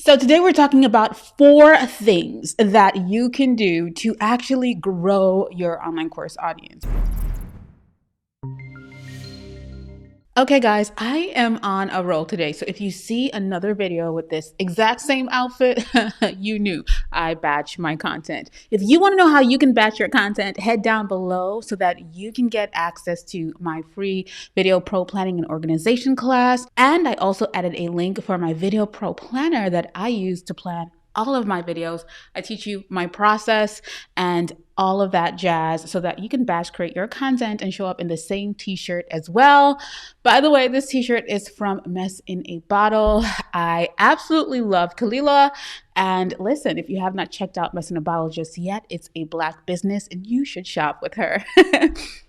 So today we're talking about 4 things that you can do to actually grow your online course audience. Okay guys, I am on a roll today. So if you see another video with this exact same outfit, you knew I batch my content. If you want to know how you can batch your content, head down below so that you can get access to my free Video Pro Planning and Organization class. And I also added a link for my Video Pro Planner that I use to plan all of my videos. I teach you my process and all of that jazz so that you can batch create your content and show up in the same t-shirt as well. By the way, this t-shirt is from Mess in a Bottle. I absolutely love Kalila. And listen, if you have not checked out Mess in a Bottle just yet, it's a Black business and you should shop with her.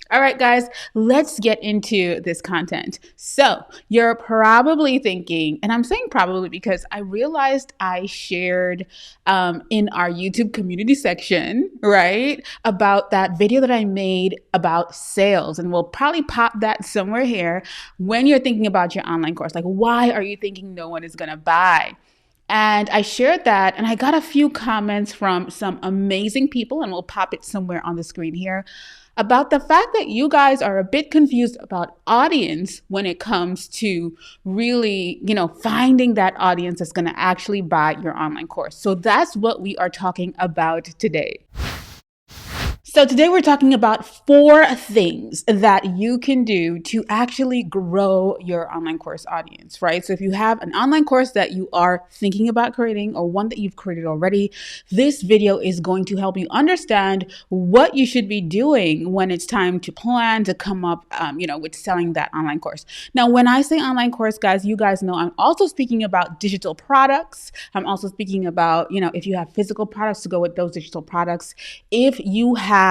All right, guys, let's get into this content. So you're probably thinking, and I'm saying probably because I realized I shared in our YouTube community section, right, about that video that I made about sales. And we'll probably pop that somewhere here when you're thinking about your online course. Like, why are you thinking no one is going to buy? And I shared that and I got a few comments from some amazing people, and we'll pop it somewhere on the screen here, about the fact that you guys are a bit confused about audience when it comes to really, finding that audience that's going to actually buy your online course. So that's what we are talking about today. So today we're talking about 4 things that you can do to actually grow your online course audience, right? So if you have an online course that you are thinking about creating or one that you've created already, this video is going to help you understand what you should be doing when it's time to plan to come up, with selling that online course. Now, when I say online course, guys, you guys know I'm also speaking about digital products. I'm also speaking about, if you have physical products to go with those digital products. If you have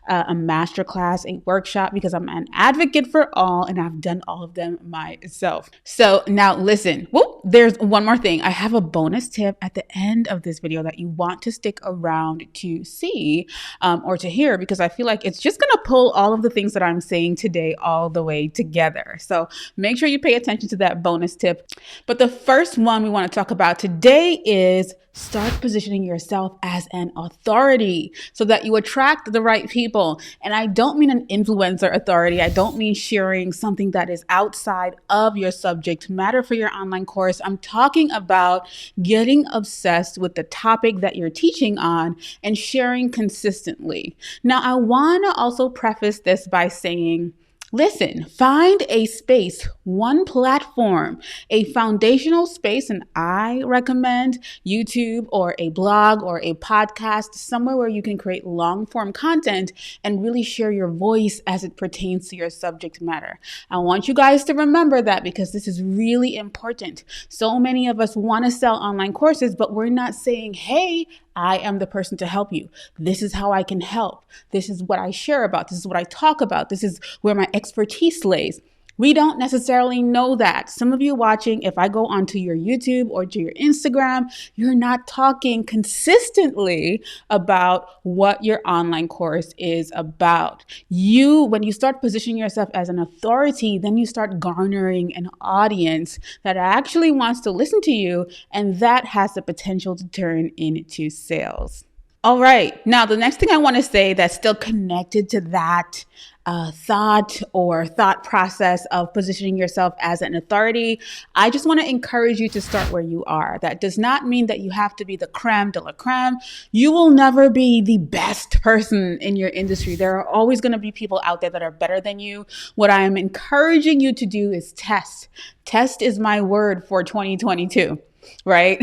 a masterclass, a workshop, because I'm an advocate for all and I've done all of them myself. So now listen, there's one more thing. I have a bonus tip at the end of this video that you want to stick around to see or to hear, because I feel like it's just going to pull all of the things that I'm saying today all the way together. So make sure you pay attention to that bonus tip. But the first one we want to talk about today is start positioning yourself as an authority so that you attract the right people. And I don't mean an influencer authority. I don't mean sharing something that is outside of your subject matter for your online course. I'm talking about getting obsessed with the topic that you're teaching on and sharing consistently. Now, I want to also preface this by saying, listen, find a space, one platform, a foundational space, and I recommend YouTube or a blog or a podcast, somewhere where you can create long-form content and really share your voice as it pertains to your subject matter. I want you guys to remember that because this is really important. So many of us want to sell online courses, but we're not saying, hey, I am the person to help you. This is how I can help. This is what I share about. This is what I talk about. This is where my expertise lays. We don't necessarily know that. Some of you watching, if I go onto your YouTube or to your Instagram, you're not talking consistently about what your online course is about. When you start positioning yourself as an authority, then you start garnering an audience that actually wants to listen to you, and that has the potential to turn into sales. All right. Now, the next thing I want to say that's still connected to that thought process of positioning yourself as an authority, I just want to encourage you to start where you are. That does not mean that you have to be the creme de la creme. You will never be the best person in your industry. There are always going to be people out there that are better than you. What I am encouraging you to do is test. Test is my word for 2022. Right?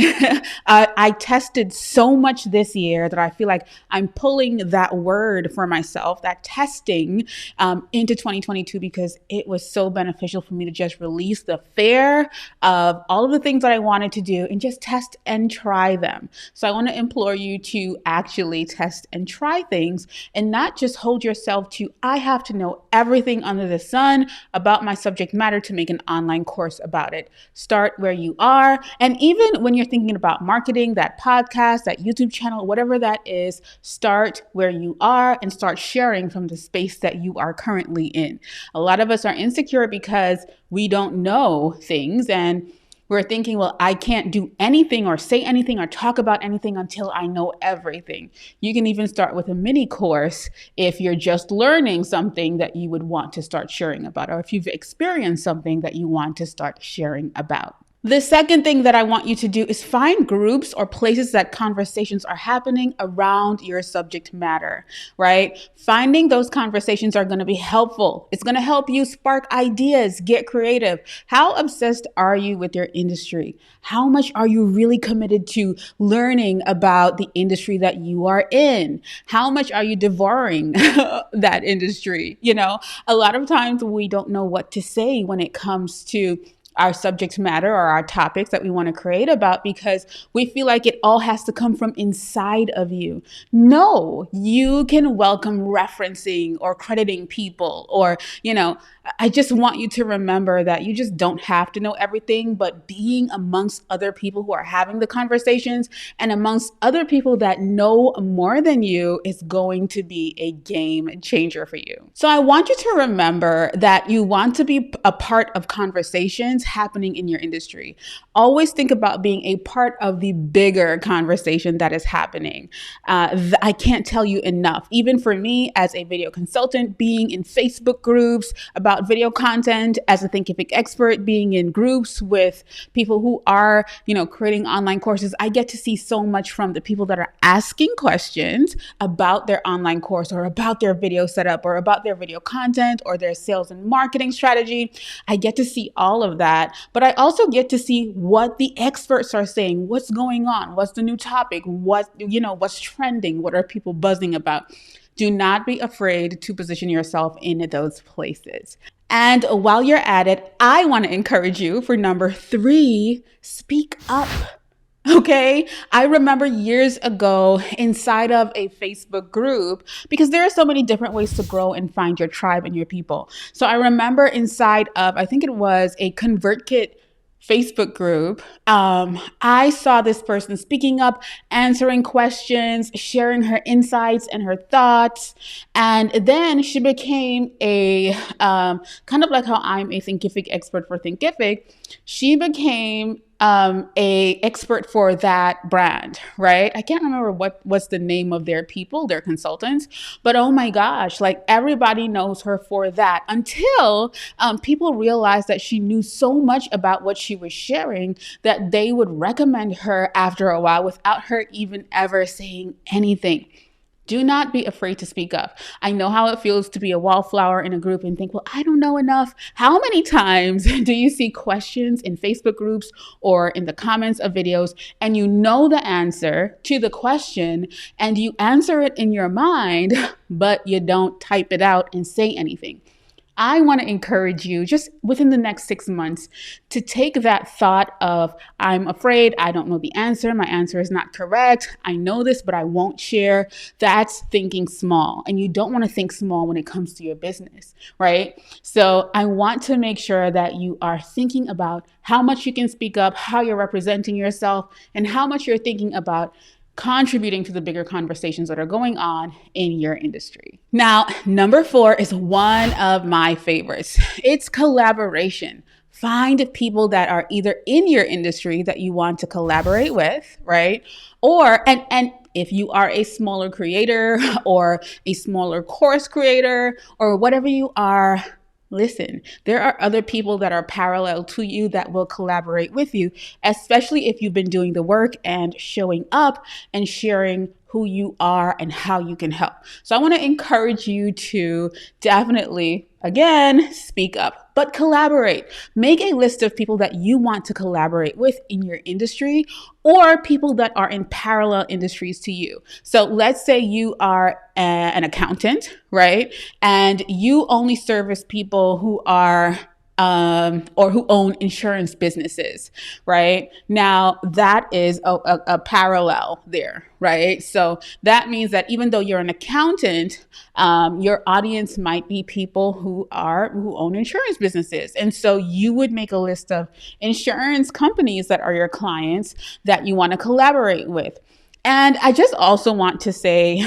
I tested so much this year that I feel like I'm pulling that word for myself, that testing into 2022, because it was so beneficial for me to just release the fear of all of the things that I wanted to do and just test and try them. So I want to implore you to actually test and try things and not just hold yourself to, I have to know everything under the sun about my subject matter to make an online course about it. Start where you are. And even when you're thinking about marketing, that podcast, that YouTube channel, whatever that is, start where you are and start sharing from the space that you are currently in. A lot of us are insecure because we don't know things, and We're thinking, well, I can't do anything or say anything or talk about anything until I know everything. You can even start with a mini course if you're just learning something that you would want to start sharing about, or if you've experienced something that you want to start sharing about. The second thing that I want you to do is find groups or places that conversations are happening around your subject matter, right? Finding those conversations are going to be helpful. It's going to help you spark ideas, get creative. How obsessed are you with your industry? How much are you really committed to learning about the industry that you are in? How much are you devouring that industry? You know, a lot of times we don't know what to say when it comes to our subject matter or our topics that we want to create about, because we feel like it all has to come from inside of you. No, you can welcome referencing or crediting people, or, you know, I just want you to remember that you just don't have to know everything, but being amongst other people who are having the conversations and amongst other people that know more than you is going to be a game changer for you. So I want you to remember that you want to be a part of conversations happening in your industry. Always think about being a part of the bigger conversation that is happening. I can't tell you enough. Even for me as a video consultant, being in Facebook groups about video content, as a Thinkific expert, being in groups with people who are, you know, creating online courses, I get to see so much from the people that are asking questions about their online course or about their video setup or about their video content or their sales and marketing strategy. I get to see all of that, but I also get to see what the experts are saying, what's going on, what's the new topic, what's trending, what are people buzzing about. Do not be afraid to position yourself in those places. And while you're at it, I want to encourage you for number 3, speak up. Okay. I remember years ago inside of a Facebook group, because there are so many different ways to grow and find your tribe and your people. So I remember inside of, I think it was a ConvertKit Facebook group, I saw this person speaking up, answering questions, sharing her insights and her thoughts. And then she became a, kind of like how I'm a Thinkific expert for Thinkific, she became a expert for that brand, right? I can't remember what's the name of their people, their consultants, but oh my gosh, like everybody knows her for that, until people realized that she knew so much about what she was sharing that they would recommend her after a while without her even ever saying anything. Do not be afraid to speak up. I know how it feels to be a wallflower in a group and think, well, I don't know enough. How many times do you see questions in Facebook groups or in the comments of videos, and you know the answer to the question and you answer it in your mind, but you don't type it out and say anything? I want to encourage you just within the next 6 months to take that thought of, I'm afraid, I don't know the answer, my answer is not correct, I know this, but I won't share. That's thinking small. And you don't want to think small when it comes to your business, right? So I want to make sure that you are thinking about how much you can speak up, how you're representing yourself, and how much you're thinking about contributing to the bigger conversations that are going on in your industry. Now, number 4 is one of my favorites. It's collaboration. Find people that are either in your industry that you want to collaborate with, right? Or, and if you are a smaller creator or a smaller course creator or whatever you are, listen, there are other people that are parallel to you that will collaborate with you, especially if you've been doing the work and showing up and sharing who you are and how you can help. So I want to encourage you to definitely, again, speak up, but collaborate. Make a list of people that you want to collaborate with in your industry or people that are in parallel industries to you. So let's say you are an accountant, right? And you only service people who are or who own insurance businesses, right? Now that is a parallel there, right? So that means that even though you're an accountant, your audience might be people who own insurance businesses. And so you would make a list of insurance companies that are your clients that you want to collaborate with. And I just also want to say,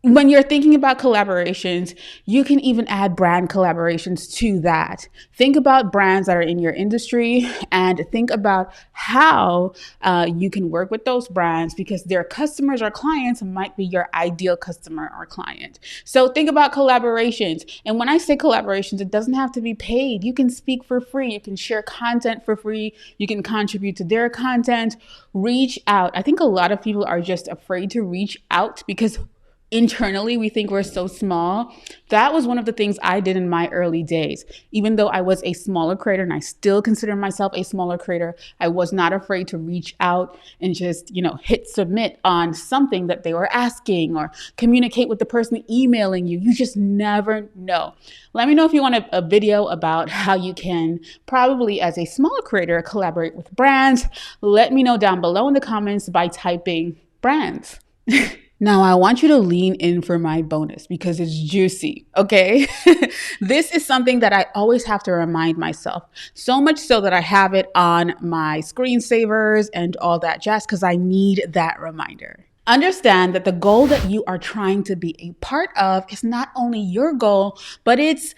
When you're thinking about collaborations, you can even add brand collaborations to that. Think about brands that are in your industry and think about how you can work with those brands, because their customers or clients might be your ideal customer or client. So think about collaborations. And when I say collaborations, it doesn't have to be paid. You can speak for free. You can share content for free. You can contribute to their content. Reach out. I think a lot of people are just afraid to reach out because internally we think we're so small. That was one of the things I did in my early days. Even though I was a smaller creator, and I still consider myself a smaller creator, I was not afraid to reach out and just, hit submit on something that they were asking, or communicate with the person emailing you. You just never know. Let me know if you want a video about how you can probably, as a smaller creator, collaborate with brands. Let me know down below in the comments by typing brands. Now, I want you to lean in for my bonus because it's juicy, okay? This is something that I always have to remind myself, so much so that I have it on my screensavers and all that jazz because I need that reminder. Understand that the goal that you are trying to be a part of is not only your goal, but it's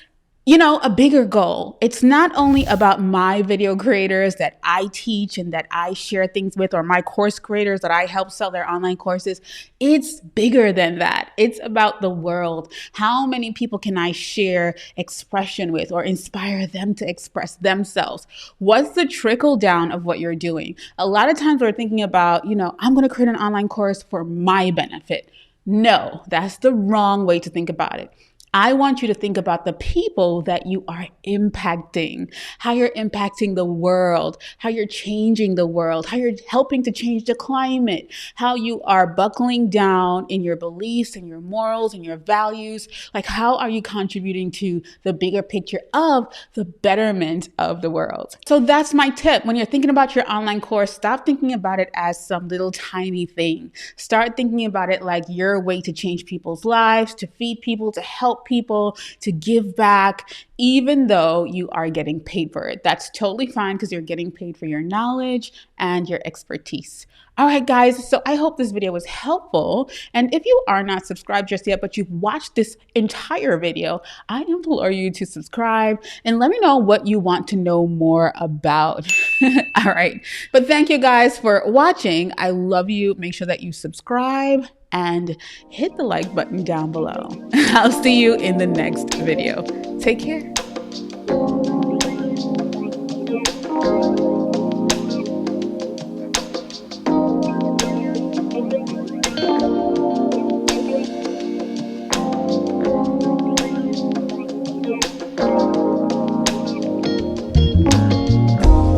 a bigger goal. It's not only about my video creators that I teach and that I share things with, or my course creators that I help sell their online courses. It's bigger than that. It's about the world. How many people can I share expression with or inspire them to express themselves? What's the trickle down of what you're doing? A lot of times we're thinking about, I'm going to create an online course for my benefit. No, that's the wrong way to think about it. I want you to think about the people that you are impacting, how you're impacting the world, how you're changing the world, how you're helping to change the climate, how you are buckling down in your beliefs and your morals and your values. Like, how are you contributing to the bigger picture of the betterment of the world? So that's my tip. When you're thinking about your online course, stop thinking about it as some little tiny thing. Start thinking about it like your way to change people's lives, to feed people, to help people, to give back, even though you are getting paid for it. That's totally fine because you're getting paid for your knowledge and your expertise. All right, guys, so I hope this video was helpful. And if you are not subscribed just yet, but you've watched this entire video, I implore you to subscribe and let me know what you want to know more about. All right, but thank you guys for watching. I love you. Make sure that you subscribe and hit the like button down below. I'll see you in the next video. Take care.